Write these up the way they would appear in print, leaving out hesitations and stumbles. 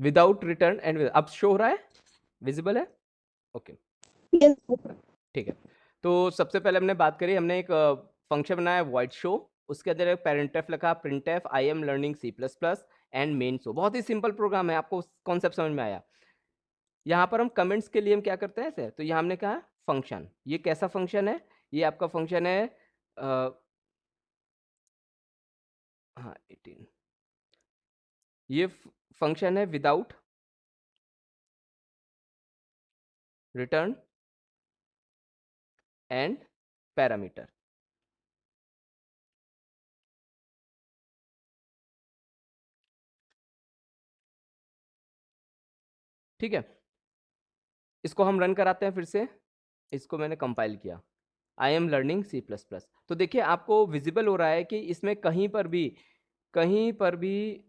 Without return and अब show हो रहा है, विजिबल है? ओके ठीक है। तो सबसे पहले हमने बात करी, हमने एक फंक्शन बनाया वॉइड शो, उसके अंदर एक पेरेंटेफ लिखा, printf I am learning C plus plus and main show. बहुत ही सिंपल प्रोग्राम है, आपको कॉन्सेप्ट समझ में आया। यहाँ पर हम कमेंट्स के लिए हम क्या करते हैं सर, तो यहाँ हमने कहा फंक्शन। ये कैसा फंक्शन है? ये आपका फंक्शन है हाँ 18, ये फंक्शन है विदाउट रिटर्न एंड पैरामीटर। ठीक है, इसको हम रन कराते हैं फिर से। इसको मैंने कंपाइल किया, I am learning C plus plus. तो देखिए आपको विजिबल हो रहा है कि इसमें कहीं पर भी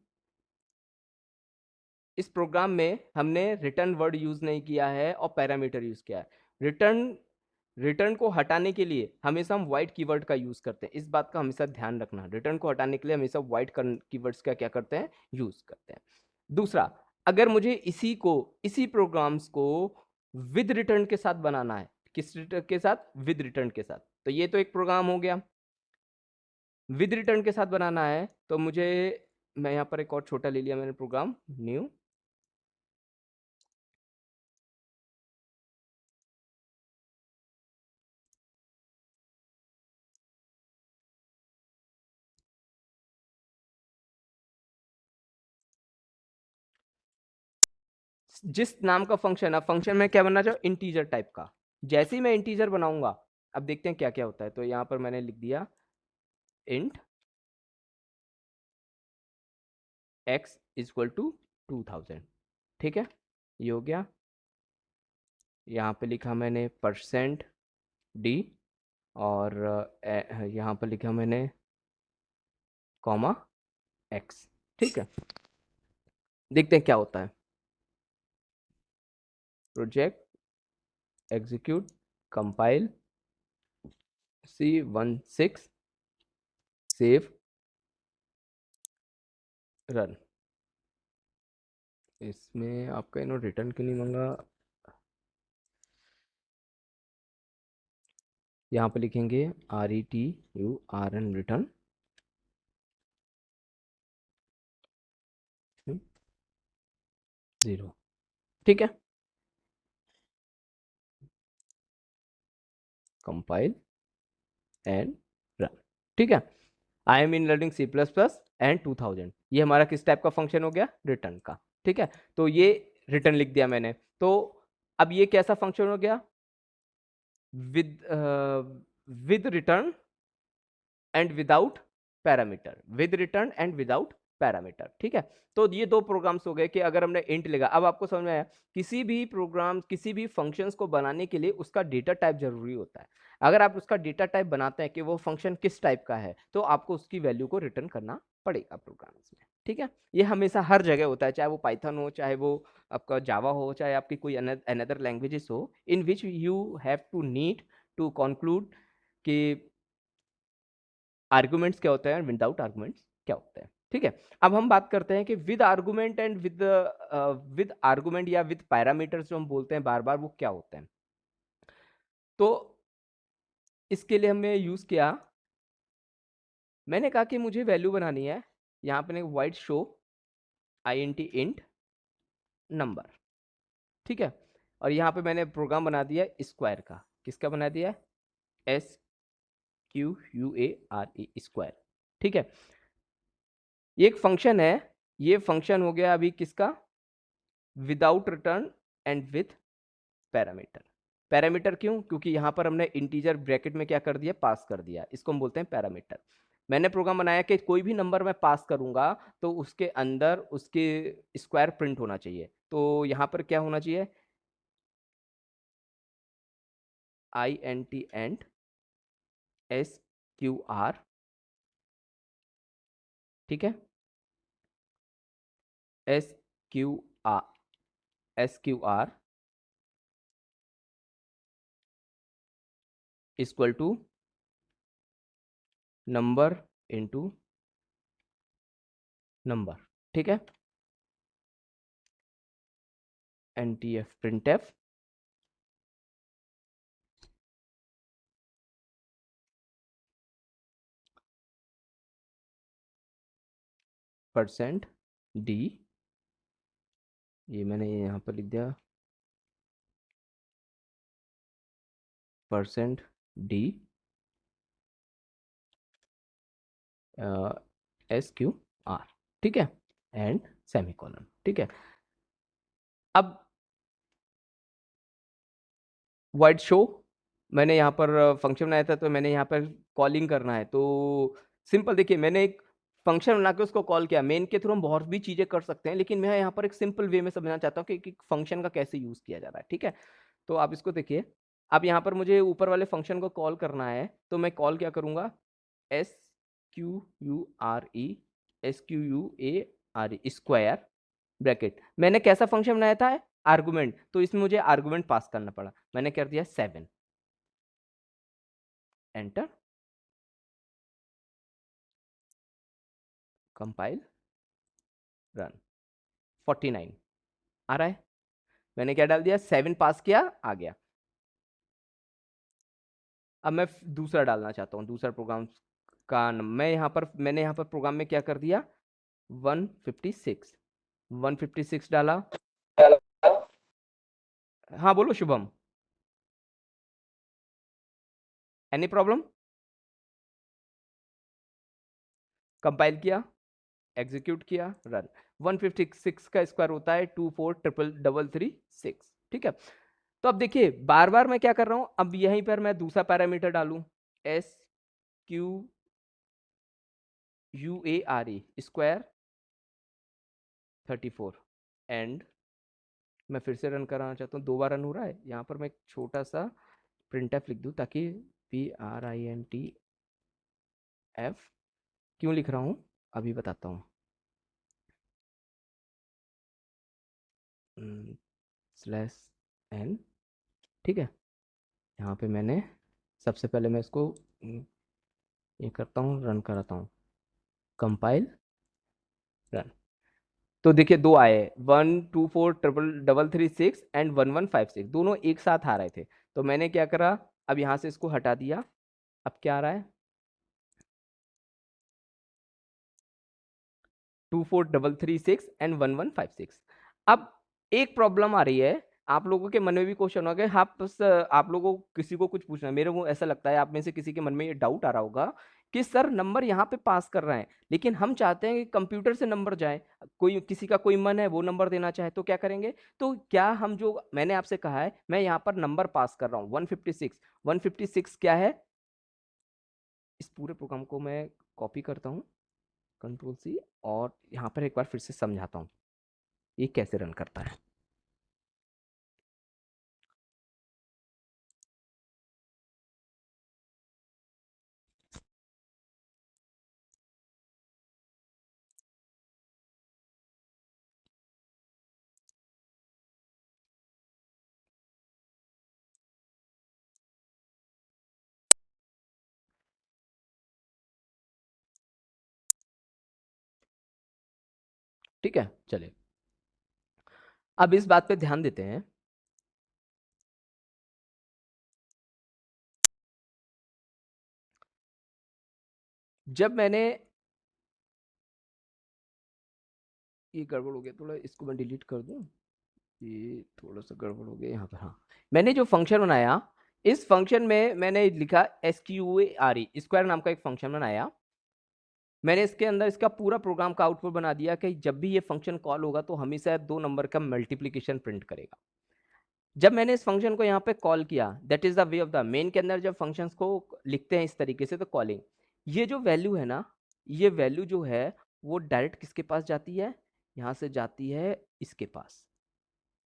इस प्रोग्राम में हमने रिटर्न वर्ड यूज नहीं किया है और पैरामीटर यूज किया है। रिटर्न को हटाने के लिए हमेशा हम वाइड कीवर्ड का यूज करते हैं, इस बात का हमेशा ध्यान रखना। रिटर्न को हटाने के लिए हमेशा वाइड कीवर्ड्स का क्या करते हैं, यूज करते हैं। दूसरा, अगर मुझे इसी प्रोग्राम्स को विद रिटर्न के साथ बनाना है, किस रिटर्न के साथ, विद रिटर्न के साथ, तो ये तो एक प्रोग्राम हो गया। विद रिटर्न के साथ बनाना है तो मुझे, मैं यहाँ पर एक और छोटा ले लिया मैंने प्रोग्राम, न्यू, जिस नाम का फंक्शन, अब फंक्शन में क्या बनना चाहिए, इंटीजर टाइप का। जैसे ही मैं इंटीजर बनाऊंगा, अब देखते हैं क्या क्या होता है। तो यहाँ पर मैंने लिख दिया इंट x इक्वल टू 2000। ठीक है, ये हो गया। यहाँ पे लिखा मैंने %d और यहाँ पर लिखा मैंने कॉमा x। ठीक है, देखते हैं क्या होता है। Project execute compile C16 save run. इसमें आपका इन्होंने रिटर्न क्यों नहीं मांगा, यहाँ पे लिखेंगे RETURN रिटर्न 0। ठीक है, कंपाइल एंड रन। ठीक है, I am in learning C plus plus and 2000, ये हमारा किस टाइप का फंक्शन हो गया, रिटर्न का। ठीक है, तो ये रिटर्न लिख दिया मैंने। तो अब ये कैसा फंक्शन हो गया, with with return and without parameter, with return and without parameter. ठीक है, तो ये दो प्रोग्राम्स हो गए कि अगर हमने इंट लिखा, अब आपको समझ में आया, किसी भी प्रोग्राम, किसी भी फंक्शंस को बनाने के लिए उसका डेटा टाइप जरूरी होता है। अगर आप उसका डेटा टाइप बनाते हैं कि वो फंक्शन किस टाइप का है, तो आपको उसकी वैल्यू को रिटर्न करना पड़ेगा प्रोग्राम्स में। ठीक है, ये हमेशा हर जगह होता है, चाहे वो पाइथन हो, चाहे वो आपका जावा हो, चाहे आपकी कोई अनदर लैंग्वेजेस हो, in which you have to need to conclude कि आर्गुमेंट्स क्या होता है, विदाउट आर्गुमेंट्स क्या होता है। ठीक है, अब हम बात करते हैं कि with argument and with argument या विद पैरामीटर्स जो हम बोलते हैं बार बार, वो क्या होते हैं। तो इसके लिए हमने यूज किया, मैंने कहा कि मुझे वैल्यू बनानी है, यहाँ पे वाइड शो इंट नंबर। ठीक है, और यहाँ पे मैंने प्रोग्राम बना दिया स्क्वायर का, किसका बना दिया, SQUARE स्क्वायर। ठीक है, ये एक फंक्शन है, ये फंक्शन हो गया अभी किसका, without return and with parameter. Parameter क्यों, क्योंकि यहां पर हमने इंटीजर ब्रैकेट में क्या कर दिया, पास कर दिया, इसको हम बोलते हैं पैरामीटर। मैंने प्रोग्राम बनाया कि कोई भी नंबर मैं पास करूंगा तो उसके अंदर उसके स्क्वायर प्रिंट होना चाहिए। तो यहां पर क्या होना चाहिए, INT एंड SQR। ठीक है, SQR equal to number into number. ठीक है, NTF printf %d, ये मैंने यहाँ पर लिख दिया %d SQR, ठीक है, एंड सेमीकोलन, ठीक है। अब वाइड शो मैंने यहाँ पर फंक्शन बनाया था, तो मैंने यहाँ पर कॉलिंग करना है, तो सिंपल देखिए मैंने एक फंक्शन बना के उसको कॉल किया। मेन के थ्रू हम बहुत भी चीजें कर सकते हैं, लेकिन मैं यहाँ पर एक सिंपल वे में समझना चाहता हूँ कि फंक्शन का कैसे यूज किया जा रहा है, ठीक है। तो आप इसको देखिए, अब यहाँ पर मुझे ऊपर वाले फंक्शन को कॉल करना है, तो मैं कॉल क्या करूंगा, SQURE स्क्वायर ब्रैकेट। मैंने कैसा फंक्शन बनाया था, आर्गुमेंट, तो इसमें मुझे आर्गुमेंट पास करना पड़ा, मैंने कर दिया 7, एंटर, कंपाइल, रन। 49 आ रहा है, मैंने क्या डाल दिया, 7 पास किया, आ गया। अब मैं दूसरा डालना चाहता हूँ, दूसरा प्रोग्राम का मैंने यहाँ पर प्रोग्राम में क्या कर दिया, 156 156 डाला। हाँ बोलो शुभम, एनी प्रॉब्लम? कंपाइल किया, एग्जीक्यूट किया, रन। 156 का स्क्वायर होता है 2433336, ठीक है। तो अब देखिए बार बार मैं क्या कर रहा हूं, अब यहीं पर मैं दूसरा पैरामीटर डालूं, SQUARE स्क्वायर 34, एंड मैं फिर से रन कराना चाहता हूँ, 2 बार रन हो रहा है। यहाँ पर मैं एक छोटा सा प्रिंटफ लिख दूं, ताकि PRINTF क्यों लिख रहा हूँ अभी बताता हूँ, /n, ठीक है। यहाँ पे मैंने सबसे पहले मैं इसको ये करता हूँ, रन कराता हूँ, कंपाइल, रन। तो देखिए 2 आए, 1243336 एंड 1156, दोनों एक साथ आ रहे थे। तो मैंने क्या करा, अब यहाँ से इसको हटा दिया, अब क्या आ रहा है, 24336 एंड 1156। अब एक प्रॉब्लम आ रही है, आप लोगों के मन में भी क्वेश्चन होगा, हाँ बस आप लोगों को किसी को कुछ पूछना है, मेरे को ऐसा लगता है आप में से किसी के मन में ये डाउट आ रहा होगा कि सर नंबर यहाँ पे पास कर रहे हैं, लेकिन हम चाहते हैं कि कंप्यूटर से नंबर जाए, कोई किसी का कोई मन है वो नंबर देना चाहे तो क्या करेंगे, तो क्या हम जो मैंने आपसे कहा है, मैं यहाँ पर नंबर पास कर रहा हूँ 156, 156 क्या है, इस पूरे प्रोग्राम को मैं कॉपी करता हूँ, Ctrl+C, और यहाँ पर एक बार फिर से समझाता हूँ ये कैसे रन करता है। ठीक है, चलिए अब इस बात पे ध्यान देते हैं, जब मैंने ये गड़बड़ हो गया थोड़ा, इसको मैं डिलीट कर दूं, ये थोड़ा सा गड़बड़ हो गया यहाँ पर। हाँ, मैंने जो फंक्शन बनाया, इस फंक्शन में मैंने लिखा SQUARE स्क्वायर नाम का एक फंक्शन बनाया। मैंने इसके अंदर इसका पूरा प्रोग्राम का आउटपुट बना दिया कि जब भी ये फंक्शन कॉल होगा तो हमेशा 2 नंबर का मल्टीप्लीकेशन प्रिंट करेगा। जब मैंने इस फंक्शन को यहाँ पे कॉल किया, that is the way of the main के अंदर जब फंक्शंस को लिखते हैं इस तरीके से, तो कॉलिंग, ये जो वैल्यू है ना, ये वैल्यू जो है वो डायरेक्ट किसके पास जाती है, यहाँ से जाती है इसके पास।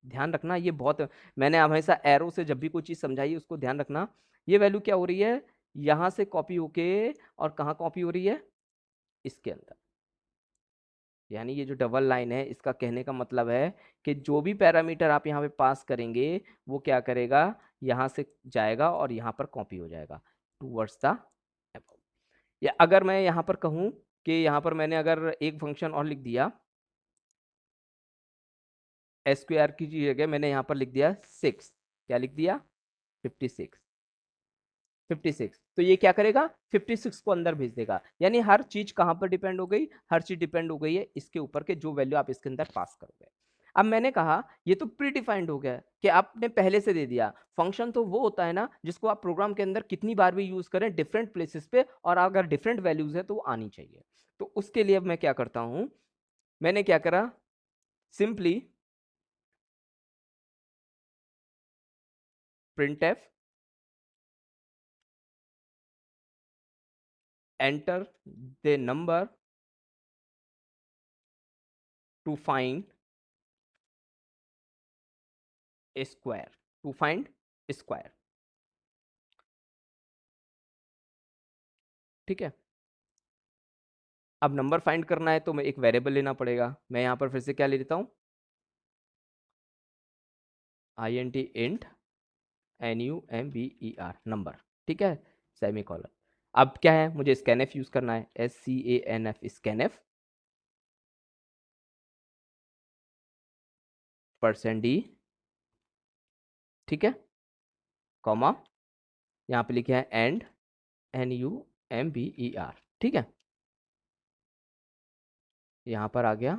ध्यान रखना ये बहुत, मैंने हमेशा एरो से जब भी कोई चीज समझाई उसको ध्यान रखना, ये वैल्यू क्या हो रही है, यहाँ से कॉपी होके और कहाँ कॉपी हो रही है, इसके अंदर। यानी ये जो डबल लाइन है, इसका कहने का मतलब है कि जो भी पैरामीटर आप यहाँ पे पास करेंगे वो क्या करेगा, यहाँ से जाएगा और यहाँ पर कॉपी हो जाएगा टूवर्ड्स द above। या अगर मैं यहाँ पर कहूँ कि यहाँ पर मैंने अगर एक फंक्शन और लिख दिया, स्क्वायर की जगह मैंने यहाँ पर लिख दिया 6, क्या लिख दिया 56, 56। तो ये क्या करेगा 56 को अंदर भेज देगा। यानी हर चीज कहां पर डिपेंड हो गई, हर चीज डिपेंड हो गई है इसके ऊपर के जो वैल्यू आप इसके अंदर पास करोगे। अब मैंने कहा ये तो प्री डिफाइंड हो गया कि आपने पहले से दे दिया। फंक्शन तो वो होता है ना जिसको आप प्रोग्राम के अंदर कितनी बार भी यूज करें डिफरेंट प्लेसेस पे, और अगर डिफरेंट वैल्यूज है तो वो आनी चाहिए। तो उसके लिए अब मैं क्या करता हूं, मैंने क्या करा, simply printf enter the number to find a square, to find a square। ठीक है, अब नंबर फाइंड करना है तो मैं एक वेरिएबल लेना पड़ेगा। मैं यहां पर फिर से क्या ले लेता हूं, int int number, नंबर। ठीक है, सेमीकोलन। अब क्या है, मुझे scanf यूज करना है, SCANF, scanf %d, ठीक है, कॉमा, यहाँ पे लिखे है एंड NUMBER, ठीक है, यहाँ पर आ गया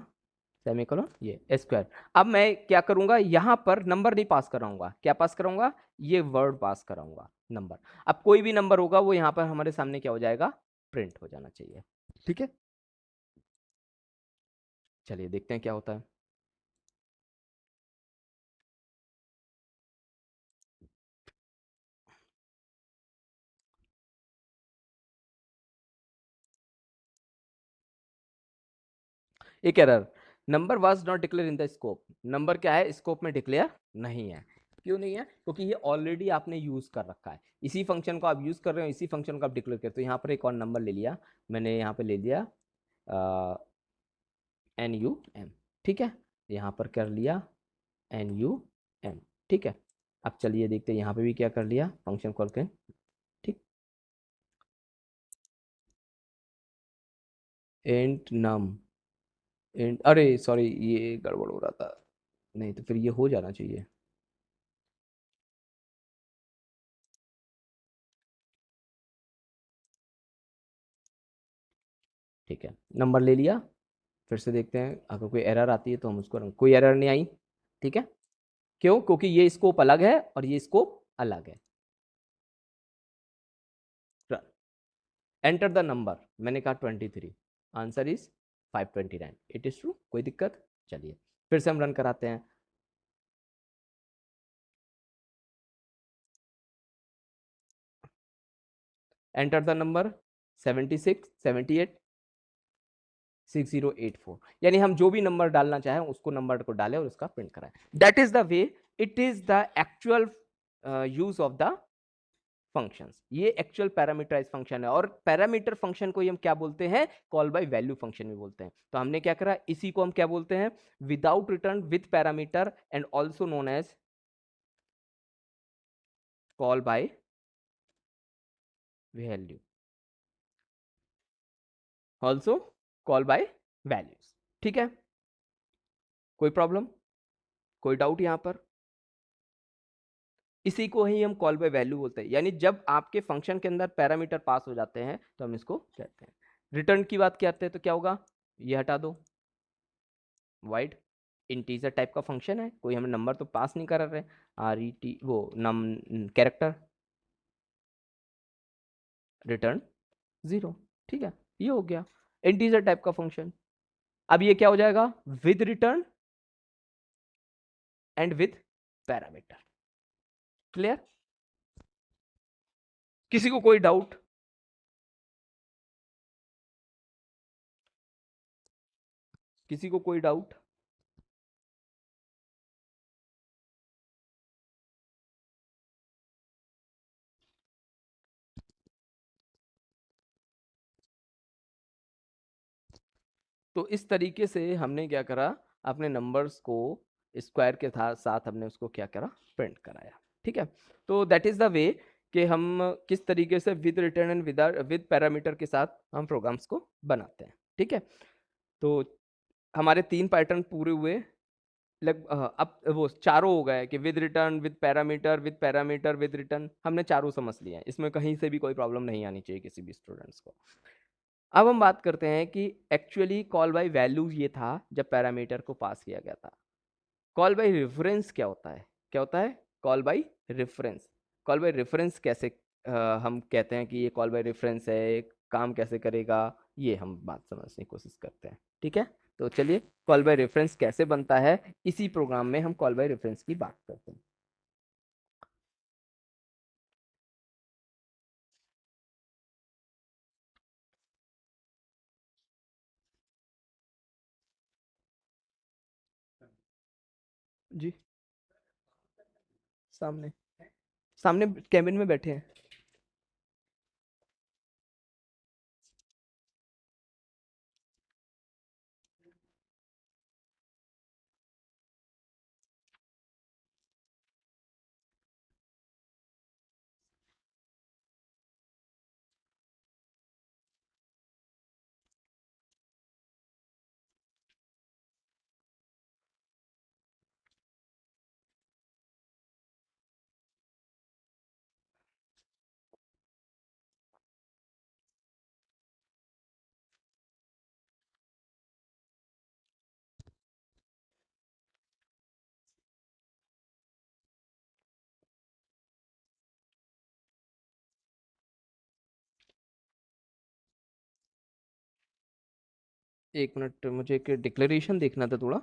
सेमीकोलन, ये स्क्वायर। अब मैं क्या करूंगा, यहां पर नंबर नहीं पास कराऊंगा, क्या पास कराऊंगा, ये वर्ड पास कराऊंगा, नंबर। अब कोई भी नंबर होगा वो यहां पर हमारे सामने क्या हो जाएगा, प्रिंट हो जाना चाहिए। ठीक है, चलिए देखते हैं क्या होता है। एक error, number was not declare in the scope. Number क्या है, स्कोप में डिक्लेयर नहीं है। क्यों नहीं है, क्योंकि ये ऑलरेडी आपने यूज कर रखा है, इसी फंक्शन को आप यूज कर रहे हो, इसी फंक्शन को आप डिक्लेयर करते हो। यहाँ पर एक और नंबर ले लिया मैंने, यहाँ पे ले लिया NUM, ठीक है, यहाँ पर कर लिया NUM, ठीक है। अब चलिए देखते हैं यहाँ पे भी क्या कर लिया, फंक्शन कॉल करें, ठीक, इंट नम, इंट, अरे सॉरी ये गड़बड़ हो रहा था, नहीं तो फिर ये हो जाना चाहिए। ठीक है, नंबर ले लिया, फिर से देखते हैं अगर कोई एरर आती है तो हम उसको कोई एरर नहीं आई। ठीक है, क्यों, क्योंकि ये स्कोप अलग है और ये स्कोप अलग है। एंटर द नंबर, मैंने कहा 23, answer is 529, it is true, कोई दिक्कत। चलिए फिर से हम रन कराते हैं, एंटर द नंबर 76 78 6084, यानी हम जो भी नंबर डालना चाहें उसको नंबर को डालें और उसका प्रिंट कराएं। That is the way, it is the actual use of the functions. ये एक्चुअल पैरामीटराइज फंक्शन है, और पैरामीटर फंक्शन को हम क्या बोलते हैं, कॉल बाय वैल्यू फंक्शन भी बोलते हैं। तो हमने क्या करा, इसी को हम क्या बोलते हैं, without return with parameter, and also known as call by value, also call by values. ठीक है, कोई प्रॉब्लम, कोई डाउट यहां पर, इसी को ही हम कॉल बाय वैल्यू बोलते हैं। यानी जब आपके फंक्शन के अंदर पैरामीटर पास हो जाते हैं तो हम इसको कहते हैं। रिटर्न की बात करते हैं तो क्या होगा, ये हटा दो, वाइड इंटीजर टाइप का फंक्शन है, कोई हमें नंबर तो पास नहीं कर रहे, RET वो नम कैरेक्टर, रिटर्न 0। ठीक है, ये हो गया इंटीजर टाइप का फंक्शन। अब ये क्या हो जाएगा, with return and with parameter. Clear, किसी को कोई डाउट, किसी को कोई डाउट। तो इस तरीके से हमने क्या करा, अपने नंबर्स को स्क्वायर के साथ हमने उसको क्या करा, प्रिंट कराया। ठीक है, तो दैट इज द वे कि हम किस तरीके से with return and with parameter के साथ हम प्रोग्राम्स को बनाते हैं। ठीक है, तो हमारे 3 पैटर्न पूरे हुए, अब वो चारों हो गए कि with return, with parameter, with parameter, with return, हमने चारों समझ लिए हैं, इसमें कहीं से भी कोई प्रॉब्लम नहीं आनी चाहिए किसी भी स्टूडेंट्स को। अब हम बात करते हैं कि एक्चुअली कॉल बाय वैल्यू ये था जब पैरामीटर को पास किया गया था। कॉल बाय रेफरेंस क्या होता है? क्या होता है call by reference? Call by reference कैसे हम कहते हैं कि ये कॉल बाय रेफरेंस है, काम कैसे करेगा, ये हम बात समझने की कोशिश करते हैं। ठीक है, तो चलिए कॉल बाय रेफरेंस कैसे बनता है, इसी प्रोग्राम में हम कॉल बाय रेफरेंस की बात करते हैं। जी, सामने, सामने कैबिन में बैठे हैं। एक मिनट, मुझे एक डिक्लेरेशन देखना था थोड़ा।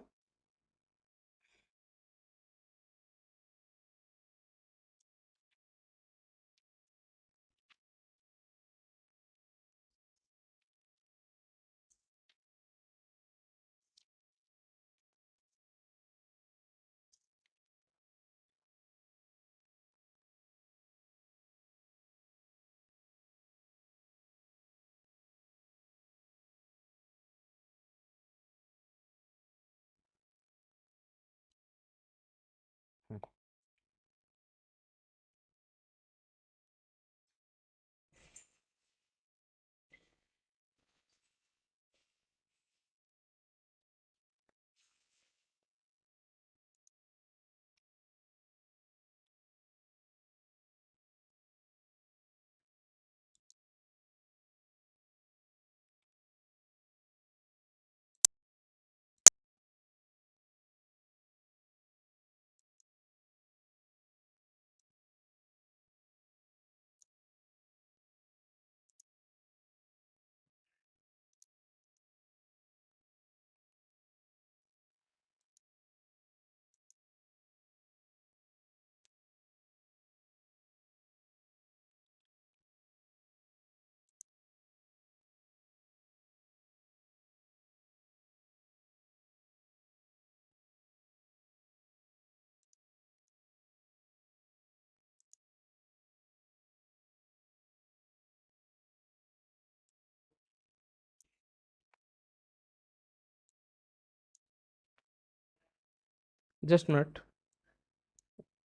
जस्ट मिनट,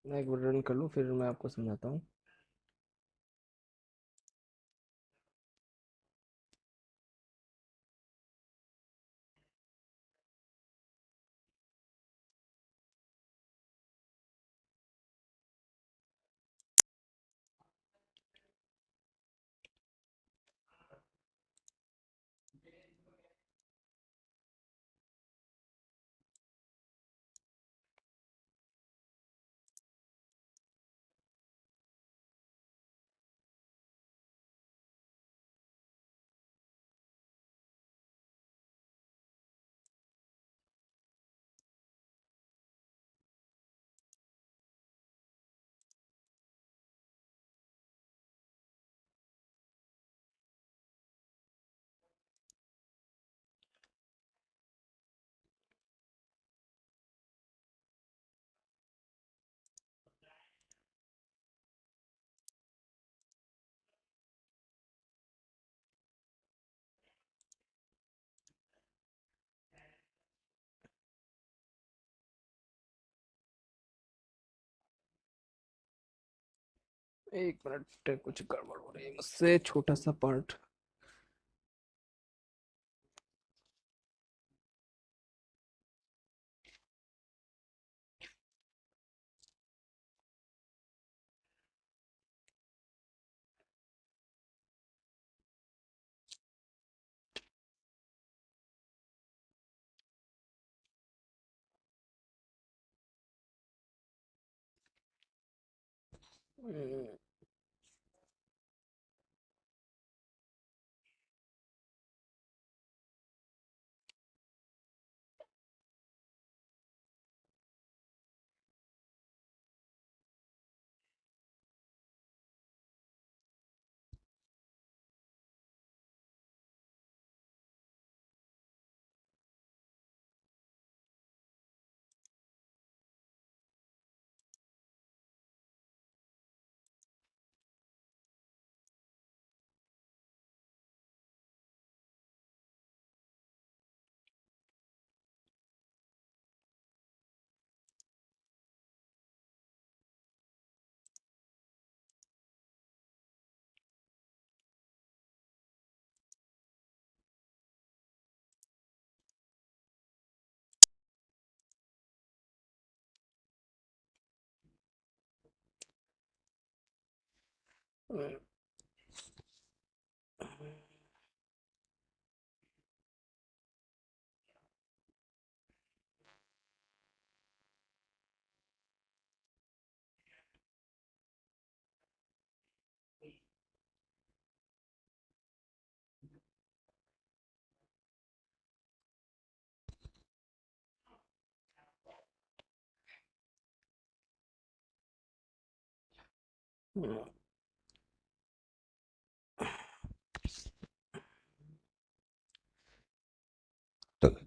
मैं एक बार रन कर लूँ फिर मैं आपको समझाता हूँ। एक मिनट, कुछ गड़बड़ हो रही है मुझसे, छोटा सा part. Hmm,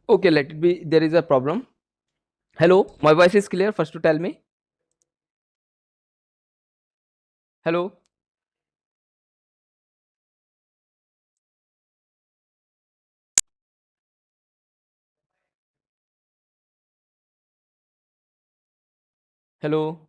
okay, let it be. There is a problem. Hello, my voice is clear. First to tell me. Hello. Hello.